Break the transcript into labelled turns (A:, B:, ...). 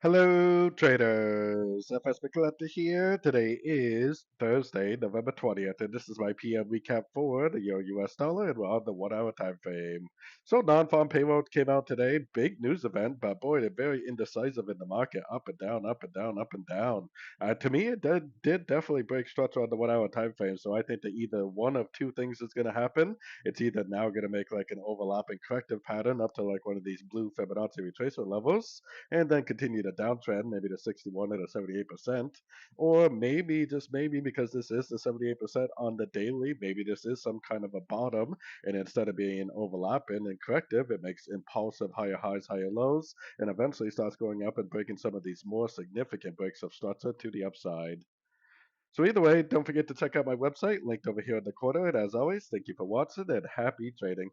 A: Hello, traders. FX Pip Collector here. Today is Thursday, November 20th, and this is my PM recap for the Euro US dollar, and we're on the 1 hour time frame. So, non farm payroll came out today. Big news event, but boy, they're very indecisive in the market, up and down, up and down, up and down. To me, it did definitely break structure on the 1 hour time frame, so I think that either one of two things is going to happen. It's either now going to make like an overlapping corrective pattern up to like one of these blue Fibonacci retracement levels and then continue the downtrend, maybe to 61 or 78%. Or maybe, just maybe, because this is the 78% on the daily, maybe this is some kind of a bottom, and instead of being overlapping and corrective, it makes impulsive higher highs, higher lows, and eventually starts going up and breaking some of these more significant breaks of structure to the upside. So either way, don't forget to check out my website, linked over here in the corner. And as always, thank you for watching and happy trading.